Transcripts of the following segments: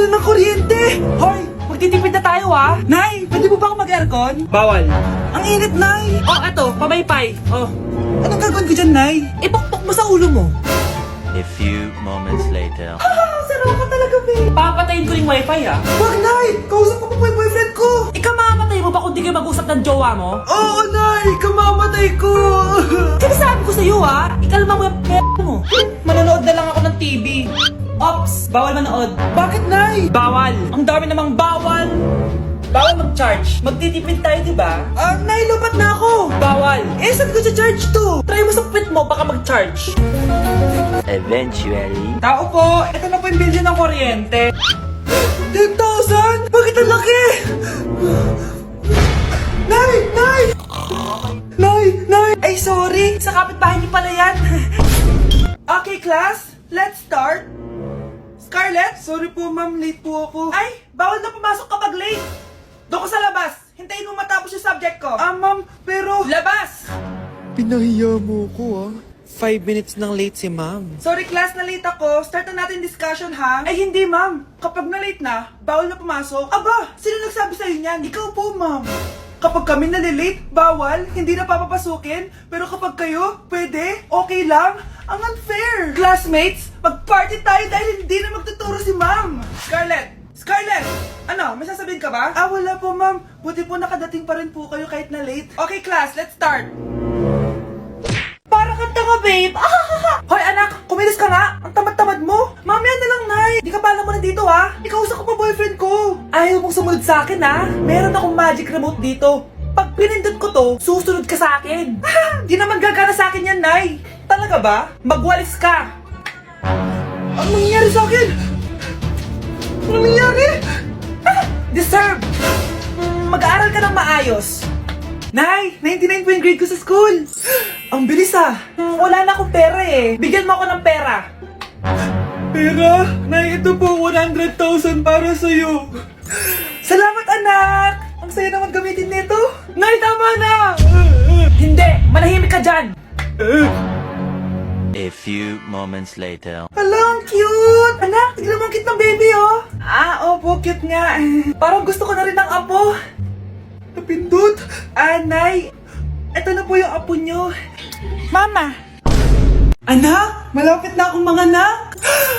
na ng kuryente! Hoy! Magtitipid na tayo Nay, pwede mo ba ako mag-aircon? Bawal. Ang init, Nay! Oh, eto, pamaypay. Oh. Anong gagawin ko dyan, Nay? Ipokpok mo sa ulo mo. A few moments later. Sarap ka talaga, babe! Papatayin ko yung wifi Wag, Nay! Kausap ko pa po yung boyfriend ko! Ikaw mamamatay mo ba kung di kayo mag-usap ng jowa mo? Oo, Nay! Kamamatay ko! Sinasabi ko sa'yo ikalma mo yung mo. Manonood na lang ako ng TV. Ops, bawal manood. Bakit, Nay? Bawal. Ang dami namang bawal. Bawal mag-charge. Magtitipid tayo, di ba? Nay, lupat na ako! Bawal. Saan ko charge to? Try mo sa puwit mo, baka mag-charge. Eventually. Tao po, ito na po yung bill ng kuryente. 10,000? Bakit ang laki? Nay! Nay! Nay! Nay! Ay, sorry! Sa kapitbahay niyo pala yan. Okay, class. Let's start. Scarlett? Sorry po, ma'am. Late po ako. Ay, bawal na pumasok kapag late. Doon ko sa labas. Hintayin mo matapos yung subject ko. Ma'am, pero... Labas! Pinahiya mo ko, 5 minutes nang late si ma'am. Sorry class, na late ako. Start na natin discussion, ha? Ay, hindi, ma'am. Kapag na late na, bawal na pumasok. Aba, sino nagsabi sa'yo niyan? Ikaw po, ma'am. Kapag kami nalilate, bawal, hindi na papapasukin. Pero kapag kayo, pwede, okay lang. Ang unfair. Classmates, mag-party tayo dahil hindi na magtuturo si ma'am. Scarlett! Scarlett! Ano, may sasabihin ka ba? Wala po, ma'am. Buti po nakadating pa rin po kayo kahit na late. Okay, class, let's start. Para kang tanga, babe. Hoy, anak, kumilos ka nga. Ang tamad-tamad mo. Mamaya na lang, Nay. Di ka pala mo nandito, Ikausap ko pa boyfriend ko. Ayaw mong sumunod sa akin, Meron akong magic remote dito. Pag pinindot ko to, susunod ka sa akin. Di naman gagana sa akin yan, Nay. Talaga ba? Magwalis ka. Ano nangyari sa akin? Ano nangyari? Deserve. Mag-aaral ka ng maayos. Nay, 99 po yung grade ko sa school. Ang bilis Wala na akong pera Bigyan mo ako ng pera. Pera? Nay, ito po 100,000 para sa'yo. Salamat, anak. Ang saya naman gamitin nito. Nay, tama na. Hindi. Manahimik ka dyan. A few moments later. Hala, ang cute! Anak, tignan mo ang cute ng baby, Opo, cute nga. Parang gusto ko na rin ng apo. Napindot. Nay, ito na po yung apo nyo. Mama. Anak, malapit na akong manganak.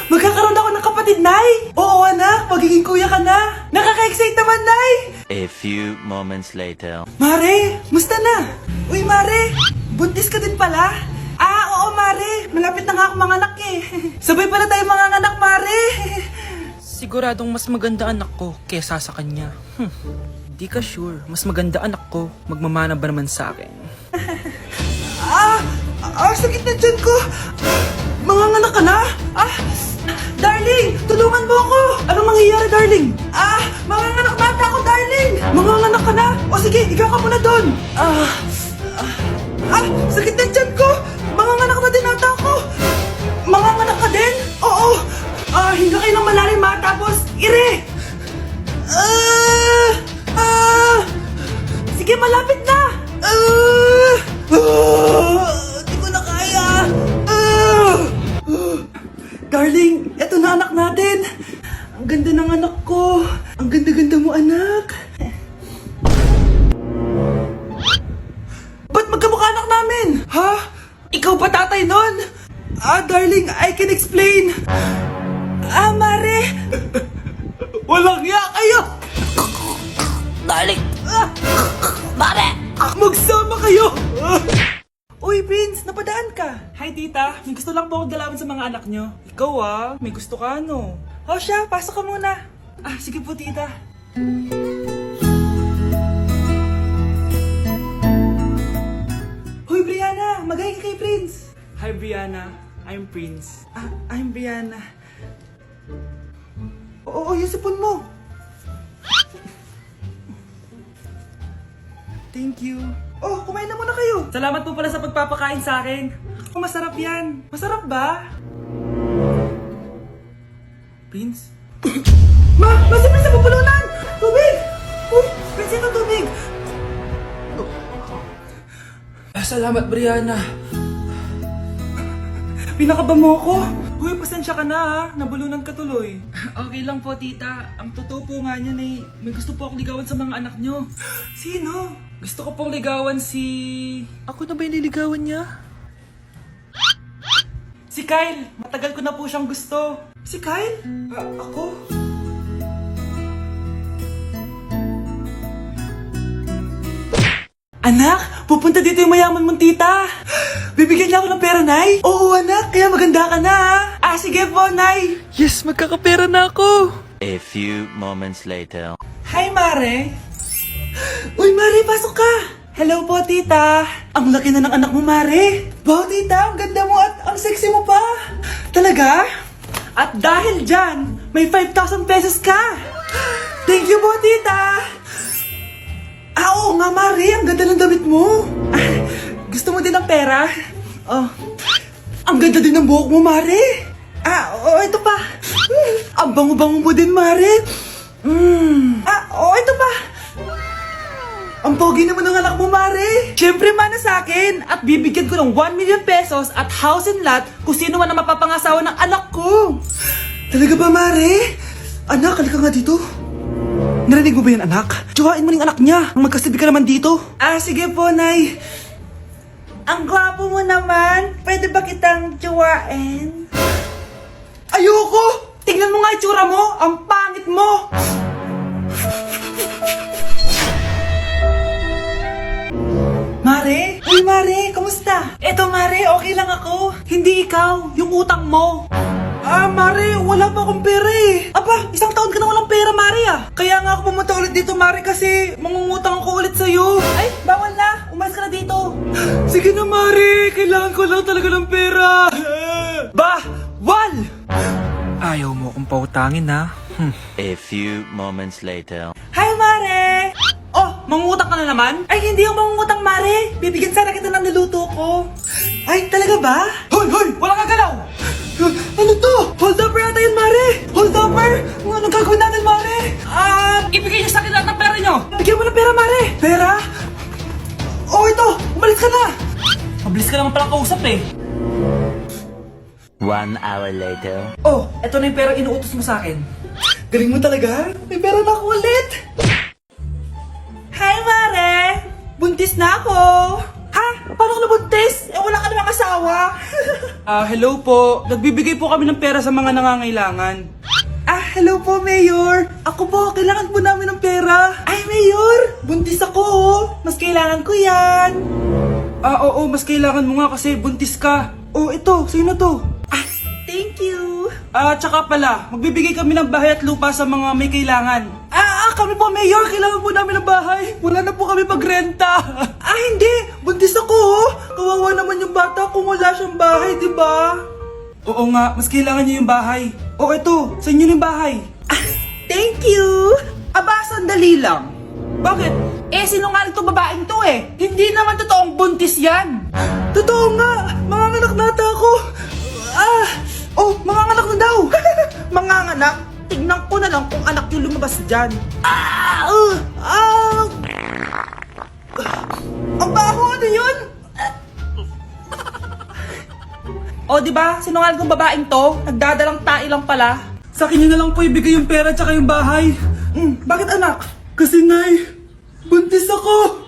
Magkakaroon ako ng kapatid, Nay. Oo, anak, magiging kuya ka na. Nakaka-excite naman, Nay. A few moments later. Mare, musta na? Uy, Mare, buntis ka din pala? Oo, Mare. Malapit na nga akong manganak Sabay pala tayo manganganak, Mare. Siguradong mas maganda anak ko kesa sa kanya. Di ka sure. Mas maganda anak ko. Magmamana ba naman sa akin? Sakit na dyan ko. Manganganak ka na? Darling, tulungan mo ako. Anong mangyayari, darling? Manganganak na ako, darling. Manganganak ka na? O sige, ikaw ka muna doon. Sakit na dyan ko. Manganganak na din ata ako. Manganganak ka din? Oo. Hinga kayo ng malalim tapos ire. Sige, malapit na. Di ko na kaya. Darling, eto na anak natin. Ang ganda ng anak ko. Ang ganda-ganda mo, anak. Ba't magkamukha anak namin? Ikaw ba tatay nun? Darling, I can explain. Mare. Walang ya kayo. Darling. Mare. Magsama kayo. Uy, Prince, napadaan ka. Hi, tita. May gusto lang po akong dalawin sa mga anak nyo. Ikaw, may gusto ka, no? Siya, pasok ka muna. Sige po, tita. Hoy, Brianna, magay ka kay Prince. Hi, Brianna. I'm Prince. I'm Brianna. Oo, yung sipon mo. Thank you. Kumain na muna kayo. Salamat po pala sa pagpapakain sa akin. Masarap yan. Masarap ba? Prince? Basta Prince sa pupulunan! Tubig! Prince, ito tubig! Salamat, Brianna. Pinakaba mo ako. Uy, pasensya pasensya ka na ha. Nabulunan ka tuloy. Okay lang po, tita. Ang totoo po nga niyan eh, may gusto po akong ligawan sa mga anak nyo. Sino? Gusto ko pong ligawan si... Ako na ba yung niligawan niya? Si Kyle. Matagal ko na po siyang gusto. Si Kyle? Ako? Anak, pupunta dito yung mayaman mong tita. Bibigyan niya ako ng pera, Nay. Oo, anak. Kaya maganda ka na, ha? Sige po, Nay. Yes, magkakapera na ako. A few moments later. Hi, Mare. Uy, Mare, pasok ka. Hello po, tita. Ang laki na ng anak mo, Mare. Wow, tita, ang ganda mo at ang sexy mo pa. Talaga? At dahil dyan, may 5,000 pesos ka. Thank you po, tita. Oo nga, Mare. Ang ganda ng damit mo. Gusto mo din ng pera? Oh. Ang ganda din ng buhok mo, Mare. Ito pa. Ang bango-bango mo din, Mare. Ito pa. Ang pogi naman ng anak mo, Mare. Siyempre, mana sa akin. At bibigyan ko ng 1 million pesos at house and lot kung sino man ang mapapangasawa ng anak ko. Talaga ba, Mare? Anak, halika nga dito. Narinig mo ba yan, anak? Tsuhain mo ng anak niya. Ang magkasabi ka naman dito. Sige po, Nay. Ang gwapo mo naman. Pwede ba kitang tsuhain? Ayoko! Tingnan mo nga itsura mo. Ang pangit mo. Mare? Uy, Mare, kamusta? Eto, Mare, okay lang ako. Hindi ikaw, yung utang mo. Mare, wala pa akong pera eh. Aba, isang taon ka na walang pera, Mare Kaya nga ako pumunta ulit dito, Mare, kasi mangungutang ako ulit sa'yo. Ay, bawal na. Umalis ka na dito. Sige na, Mare. Kailangan ko lang talaga ng pera. Wal! Ayaw mo akong pautangin, ha? A few moments later. Hi, Mare! Oh, mangungutang ka na naman? Ay, hindi ako mangungutang, Mare. Bibigyan sana kita ng niluto ko. Ay, talaga ba? Hoy! Wala kang galaw! Ano to? Hold up yata yun, Mare! Hold upper! Anong gagawin natin, Mare? Ibigay niyo sa akin lahat ng pera niyo! Bigyan mo ng pera, Mare! Pera? Oh, ito! Umalis ka na! Mabilis ka naman palang kausap eh. 1 hour later. Oh, eto na yung pera inuutos mo sa akin. Galing mo talaga? May pera na ako ulit! Hi, Mare! Buntis na ako! Ha? Paano ka nabuntis? Wala ka namang asawa! Hello po. Nagbibigay po kami ng pera sa mga nangangailangan. Hello po, Mayor. Ako po, kailangan po namin ng pera. Ay, Mayor! Buntis ako, oh. Mas kailangan ko yan. Oo, mas kailangan mo nga kasi buntis ka. Oh, ito. Sino to? Thank you. Tsaka pala, magbibigay kami ng bahay at lupa sa mga may kailangan. Kami po, Mayor. Kailangan po namin ng bahay. Wala na po kami pagrenta. Hindi. Buntis ako, oh. Kawawa naman yung bata kung wala siyang bahay, di ba? Oo nga, mas kailangan niyo yung bahay. Ito. Sa inyo yung bahay. Thank you. Sandali lang. Bakit? Sinungaling to babaeng to eh. Hindi naman totoong buntis yan. Totoo nga. Manganganak nata ako. Manganganak na daw. Manganganak? Tignan ko na lang kung anak yung lumabas dyan. Ang baho, ano yun? Diba? Sinungaling kong babaeng to. Nagdadalang tae lang pala. Sa akin nyo na lang po ibigay yung pera tsaka yung bahay. Bakit, anak? Kasi, Nay, buntis ako.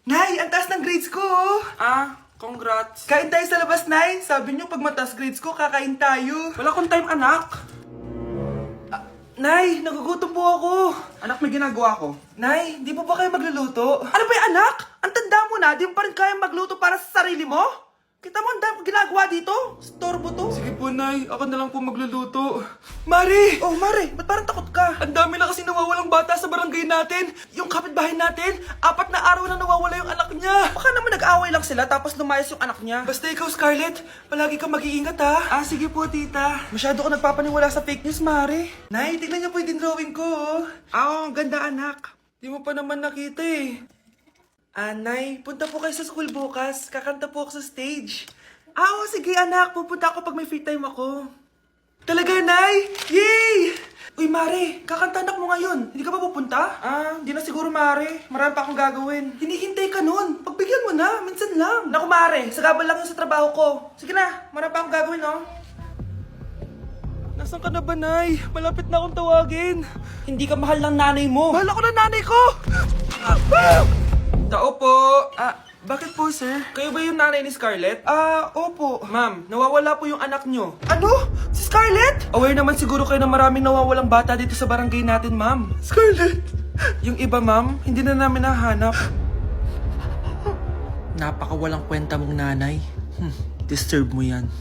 Nay, ang taas ng grades ko, oh. Congrats. Kain tayo sa labas, Nay. Sabi nyo, pag mataas grades ko, kakain tayo. Wala akong time, anak. Nay, nagugutom po ako. Anak, may ginagawa ko. Nay, di po ba kayo magluluto? Ano ba yung anak? Ang tanda mo na, di mo pa rin kaya magluto para sa sarili mo? Kita mo ang dami kong ginagawa dito? Storbo to. Sige po, Nay. Ako na lang po magluluto. Mari! Mari, ba't parang takot ka? Ang dami na kasi nawawalang bata sa barangay natin. Yung kapitbahay natin, 4 na araw na nawawala yung anak niya. Baka naman nag-away lang sila tapos lumayas yung anak niya. Basta ikaw, Scarlett, palagi kang mag-iingat, ha? Sige po, tita. Masyado ko nagpapaniwala sa fake news, Mari. Nay, tignan niyo po yung drawing ko, oh. Ang ganda, anak. Di mo pa naman nakita, eh. Nay, punta po kayo sa school bukas. Kakanta po ako sa stage. Sige anak. Pupunta ako pag may free time ako. Talaga, Nay? Yay! Uy, Mare, kakanta anak mo ngayon. Hindi ka ba pupunta? Hindi na siguro, Mare. Marami pa akong gagawin. Hinihintay ka nun. Pagbigyan mo na. Minsan lang. Naku, Mare. Sagabal lang yun sa trabaho ko. Sige na. Marami pa akong gagawin, no? Nasaan ka na ba, Nay? Malapit na akong tawagin. Hindi ka mahal ng nanay mo. Mahal ako ng nanay ko! Tao po. Bakit po, sir? Kayo ba yung nanay ni Scarlett? Opo. Ma'am, nawawala po yung anak nyo. Ano? Si Scarlett? Aware naman siguro kayo na maraming nawawalang bata dito sa barangay natin, ma'am. Scarlett! Yung iba, ma'am, hindi na namin nahanap. Napakawalang kwenta mong nanay. Disturb mo yan.